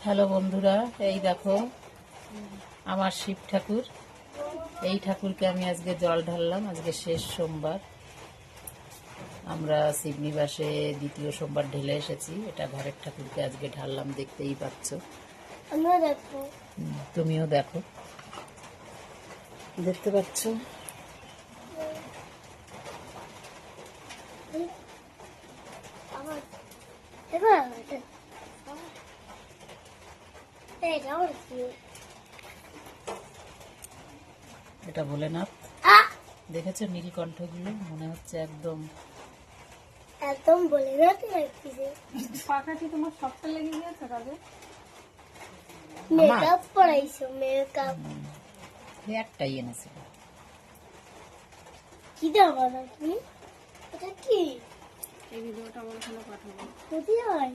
Hello বন্ধুরা, এই দেখো আমার শিব ঠাকুর। এই ঠাকুরকে আমি আজকে জল ঢাললাম। আজকে শেষ সোমবার, আমরা শিবনিবাসে দ্বিতীয় সোমবার ঢেলে এসেছি। এটা ঘরের ঠাকুরকে আজকে ঢাললাম, দেখতেই পাচ্ছ। তুমিও দেখো, দেখতে পাচ্ছ। এটা ভোলেনাথ। দেখেছো নীলকণ্ঠগুলো? মনে হচ্ছে একদম একদম ভোলেনাথ লাগছে। পাখাটি তোমার সবটা লেগে গিয়েছে কাজে? মেকআপ করাইছো? মেকআপ একটাই এনেছিল। কি দাও তুমি? এটা কি? এই ভিডিওটা আমার ওখানে পাঠাবো। কোথায় হয়?